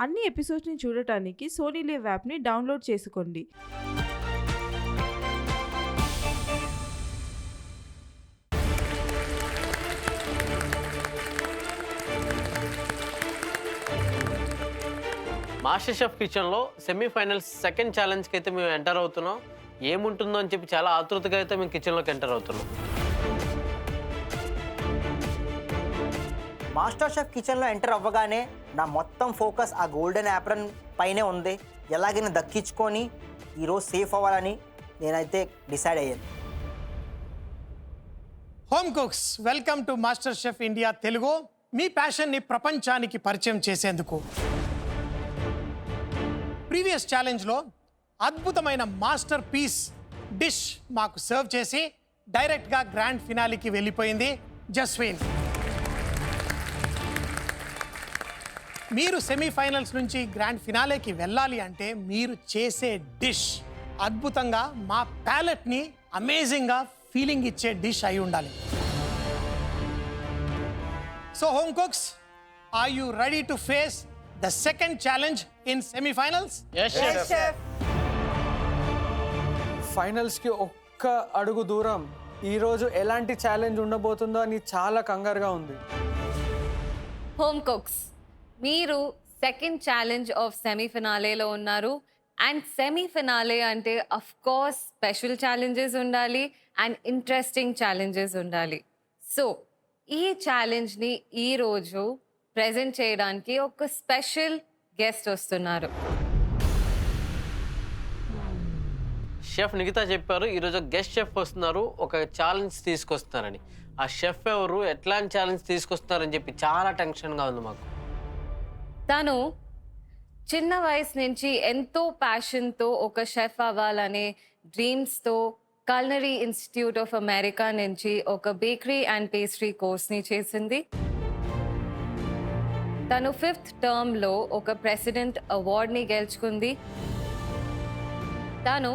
అన్ని ఎపిసోడ్స్ని చూడటానికి Sony live యాప్ని డౌన్లోడ్ చేసుకోండి. మాస్టర్ షెఫ్ కిచెన్లో సెమీఫైనల్స్ సెకండ్ ఛాలెంజ్కి అయితే మేము ఎంటర్ అవుతున్నాం. ఏముంటుందో అని చెప్పి చాలా ఆతృతగా అయితే మేము కిచెన్లోకి ఎంటర్ అవుతున్నాం. మాస్టర్ షెఫ్ కిచెన్లో ఎంటర్ అవ్వగానే నా మొత్తం ఫోకస్ ఆ గోల్డెన్ యాప్రన్ పైనే ఉంది. ఎలాగైనా దక్కించుకొని ఈరోజు సేఫ్ అవ్వాలని నేనైతే డిసైడ్ అయ్యాను. Home cooks, welcome to MasterChef India Telugu. మీ ప్యాషన్ని ప్రపంచానికి పరిచయం చేసేందుకు ప్రీవియస్ ఛాలెంజ్లో అద్భుతమైన మాస్టర్ పీస్ డిష్ మాకు సర్వ్ చేసి డైరెక్ట్గా గ్రాండ్ ఫినాలీకి వెళ్ళిపోయింది జస్విన్. మీరు సెమీఫైనల్స్ నుంచి గ్రాండ్ ఫినాలేకి వెళ్ళాలి అంటే మీరు చేసే డిష్ అద్భుతంగా మా ప్యాలెట్ని అమేజింగ్గా ఫీలింగ్ ఇచ్చే డిష్ అయి ఉండాలి. So home cooks, are you ready to face the second challenge in semi-finals? Yes, chef. Finals కి ఒక్క అడుగు దూరం. ఈ రోజు ఎలాంటి ఛాలెంజ్ ఉండబోతుందో అని చాలా కంగారుగా ఉంది. హోమ్ కుక్స్, మీరు సెకండ్ ఛాలెంజ్ ఆఫ్ సెమీఫినాలేలో ఉన్నారు. అండ్ సెమీఫినాలే అంటే అఫ్ కోర్స్ స్పెషల్ ఛాలెంజెస్ ఉండాలి అండ్ ఇంట్రెస్టింగ్ ఛాలెంజెస్ ఉండాలి. సో ఈ ఛాలెంజ్ని ఈరోజు ప్రెజెంట్ చేయడానికి ఒక స్పెషల్ గెస్ట్ వస్తున్నారు. షెఫ్ నిఖితా చెప్పారు ఈరోజు గెస్ట్ షెఫ్ వస్తున్నారు, ఒక ఛాలెంజ్ తీసుకొస్తున్నారని. ఆ షెఫ్ ఎవరు, ఎట్లాంటి ఛాలెంజ్ తీసుకొస్తున్నారని చెప్పి చాలా టెన్షన్గా ఉంది మాకు. తను చిన్న వయసు నుంచి ఎంతో ప్యాషన్తో ఒక షెఫ్ అవ్వాలనే డ్రీమ్స్తో కల్నరీ ఇన్స్టిట్యూట్ ఆఫ్ అమెరికా నుంచి ఒక బేకరీ అండ్ పేస్ట్రీ కోర్స్ని చేసింది. తను 5th టర్మ్లో ఒక ప్రెసిడెంట్ అవార్డ్ని గెలుచుకుంది. తను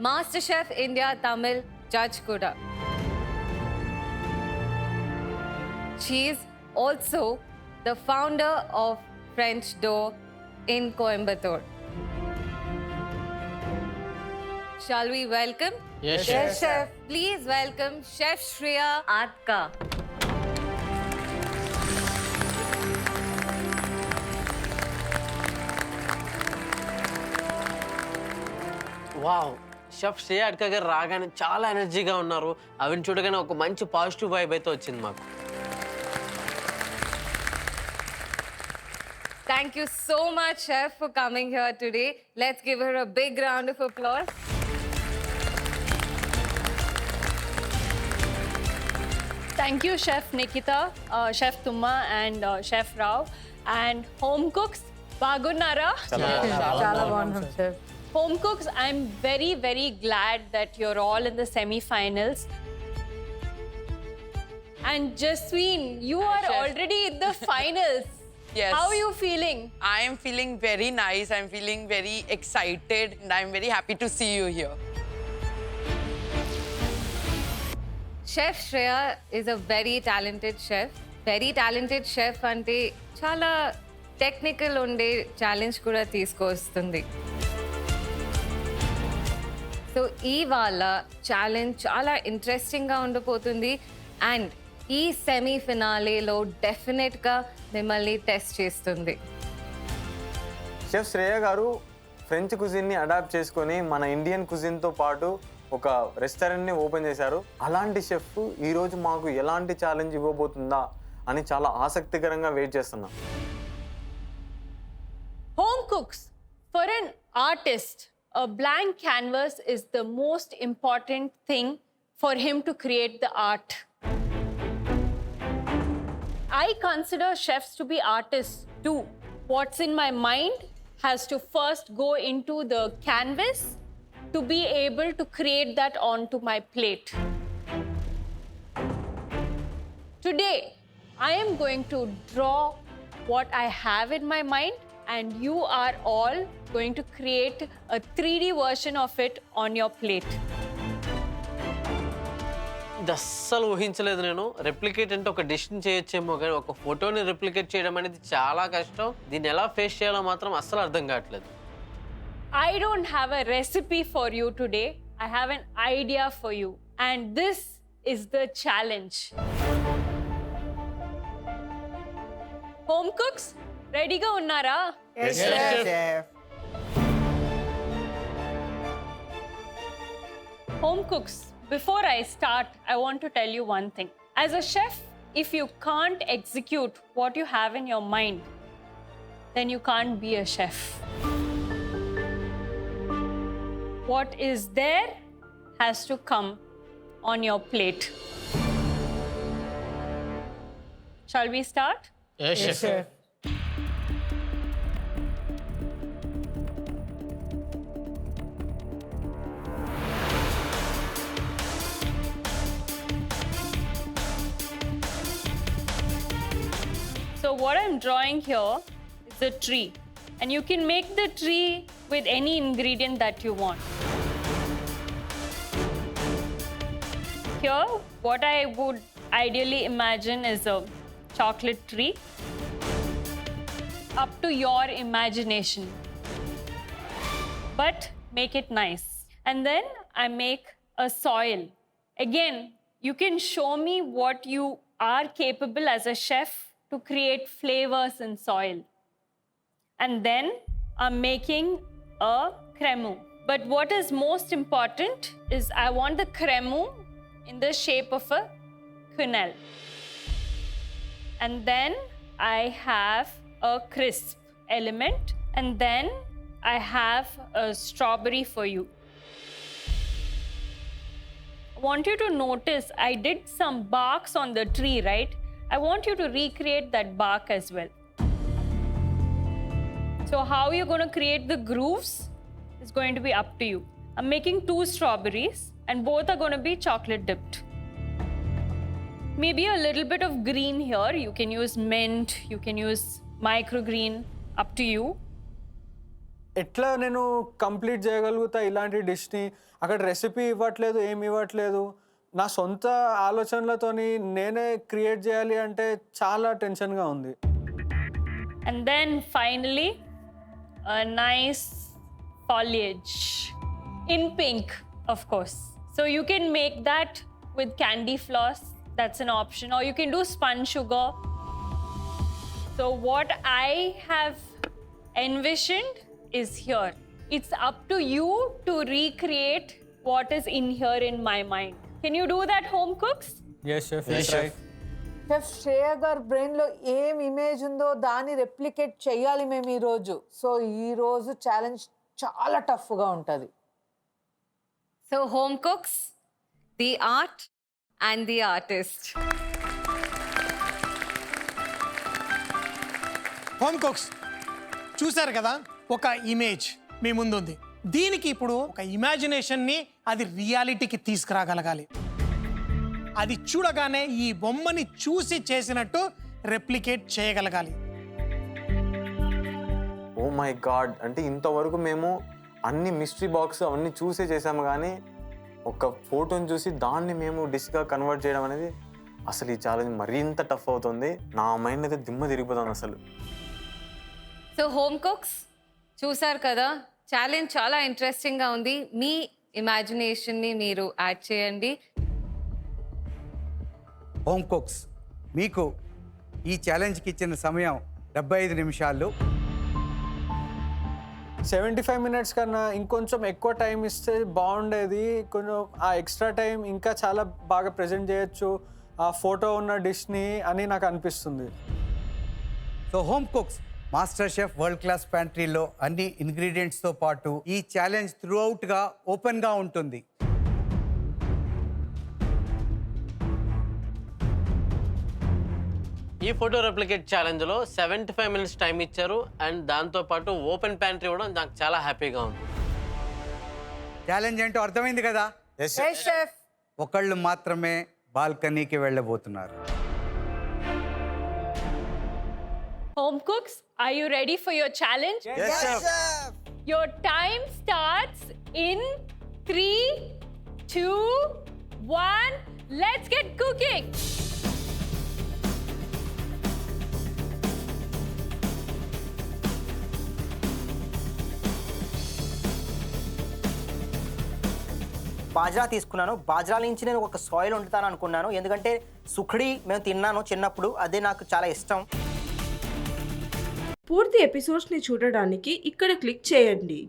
MasterChef India Tamil judge కూడా. She is also the founder of French door in Coimbatore. Shall we welcome? Yes, chef. Please welcome Chef Shreya Atka. Wow, chef Shreya Adka garu రాగానే చాలా ఎనర్జీగా ఉన్నారు. అవిని చూడగానే ఒక మంచి పాజిటివ్ వైబ్ అయితే వచ్చింది మాకు. Thank you so much, Chef, for coming here today. Let's give her a big round of applause. Thank you, Chef Nikita, Chef Tumma, and Chef Rao, and home cooks. Bagunnara. Chala bagunnam, Chef. Home cooks, I'm very, very glad that you're all in the semi-finals. And Jasween, you are Chef. already in the finals. Yes. How are you feeling? I am feeling very nice. I'm feeling very excited and I'm very happy to see you here. Chef Shreya is a very talented chef. Very talented chef ante chala technical unde challenge kuda తీసుకొస్తుంది. So ఇవాళ challenge చాలా ఇంట్రెస్టింగ్గా ఉండబోతుంది and ఈ సెమీఫినాలేలో డెఫినెట్గా మిమ్మల్ని test చేస్తుంది. Chef Shreya గారు ఫ్రెంచ్ కుజిన్ని అడాప్ట్ చేసుకొని మన ఇండియన్ కుజిన్తో పాటు ఒక రెస్టారెంట్ని ఓపెన్ చేశారు. అలాంటి షెఫ్ ఈరోజు మాకు ఎలాంటి ఛాలెంజ్ ఇవ్వబోతుందా అని చాలా ఆసక్తికరంగా వెయిట్ చేస్తున్నాం. Home cooks, for an artist, a blank canvas is the most important thing for him to create the art. I consider chefs to be artists too. What's in my mind has to first go into the canvas to be able to create that onto my plate. Today, I am going to draw what I have in my mind, and you are all going to create a 3D version of it on your plate. ఇది అస్సలు ఊహించలేదు నేను. Replicate అంటే ఒక డిష్ని చేయొచ్చేమో, కానీ ఒక ఫోటోని replicate చేయడం అనేది చాలా కష్టం. దీన్ని ఎలా ఫేస్ చేయాలో మాత్రం అస్సలు అర్థం కావట్లేదు. I don't have a recipe for you today. I have an idea for you. And this is the challenge. Home cooks, ready ga unnara? Yes, chef. Home cooks, before I start, I want to tell you one thing. As a chef, if you can't execute what you have in your mind, then you can't be a chef. What is there has to come on your plate. Shall we start? Yes, chef. So what I'm drawing here is a tree, and you can make the tree with any ingredient that you want. Here, what I would ideally imagine is a chocolate tree. Up to your imagination. But make it nice. And then I make a soil. Again, you can show me what you are capable as a chef to create flavors in soil. And then I'm making a crème. But what is most important is I want the crème in the shape of a quenelle. And then I have a crisp element, and then I have a strawberry for you. I want you to notice I did some barks on the tree, right? I want you to recreate that bark as well. So how you're going to create the grooves is going to be up to you. I'm making 2 strawberries and both are going to be chocolate dipped. Maybe a little bit of green here. You can use mint, you can use microgreen, up to you. ఎట్లా నేను complete చేయగలుగుతా ఇలాంటి డిష్ని? అక్కడ recipe ఇవ్వట్లేదు, ఏమి ఇవ్వట్లేదు. నా సొంత ఆలోచనలతోని నేనే క్రియేట్ చేయాలి అంటే చాలా టెన్షన్గా ఉంది. And then finally, a nice foliage in pink, of course. So you can make that with candy floss. That's an option. Or you can do spun sugar. So what I have envisioned is here. It's up to you to recreate what is in here in my mind. Can you do that, home cooks? Yes, chef. Chef Shreya గారి బ్రెయిన్లో ఏం image ఉందో దాన్ని replicate చేయాలి మేము ఈరోజు. So ఈరోజు challenge చాలా టఫ్గా ఉంటుంది. So, home cooks, the art and the artist. Home cooks చూశారు కదా, ఒక ఇమేజ్ మీ ముందుంది. దీనికి ఇప్పుడు ఒక ఇమాజినేషన్ని అది రియాలిటీకి తీసుకురాగలగాలి. అది చూడగానే ఈ బొమ్మని చూసి చేసినట్టు రెప్లికేట్ చేయగలగాలి. ఓ మై గాడ్, అంటే ఇంతవరకు మేము అన్ని మిస్టరీ బాక్స్ అవన్నీ చూసే చేసాము, కానీ ఒక ఫోటోని చూసి దాన్ని మేము డిష్గా కన్వర్ట్ చేయడం అనేది అసలు ఈ ఛాలెంజ్ మరింత టఫ్ అవుతుంది. నా మైండ్ అయితే దిమ్మ తిరిగిపోతాను అసలు. సో హోమ్ కుక్స్ చూసారు కదా, ఛాలెంజ్ చాలా ఇంట్రెస్టింగ్గా ఉంది. మీ ఇమాజినేషన్ని మీరు యాడ్ చేయండి. హోమ్ కుక్స్, మీకు ఈ ఛాలెంజ్కి ఇచ్చిన సమయం 75 నిమిషాలు. 75 మినిట్స్ కన్నా ఇంకొంచెం ఎక్కువ టైం ఇస్తే బాగుండేది. కొంచెం ఆ ఎక్స్ట్రా టైం ఇంకా చాలా బాగా ప్రజెంట్ చేయొచ్చు ఆ ఫోటో ఉన్న డిష్ని అని నాకు అనిపిస్తుంది. So home cooks, MasterChef world class ప్యాంట్రీలో అన్ని ఇంగ్రీడియంట్స్తో పాటు ఈ ఛాలెంజ్ త్రూ అవుట్గా ఓపెన్గా ఉంటుంది. ఈ ఫోటో రెప్లికేట్ ఛాలెంజ్లో 75 మినిట్స్ టైం ఇచ్చారు. అండ్ దాంతోపాటు ఓపెన్ ప్యాంట్రీ కూడా నాకు చాలా హ్యాపీగా ఉంది. ఛాలెంజ్ ఏంటో అర్థమైంది కదా? ఒకళ్ళు మాత్రమే బాల్కనీకి వెళ్ళబోతున్నారు. Home cooks, are you ready for your challenge? Yes, chef. Your time starts in 3, 2, 1. Let's get cooking. Bajra తీసుకున్నాను. బాజ్రా నుంచి నేను ఒక సాయిల్ వండుతాను అనుకున్నాను, ఎందుకంటే సుఖడి మేము తిన్నాను చిన్నప్పుడు, అదే నాకు చాలా ఇష్టం. పూర్తి ఎపిసోడ్స్ని చూడడానికి ఇక్కడ క్లిక్ చేయండి.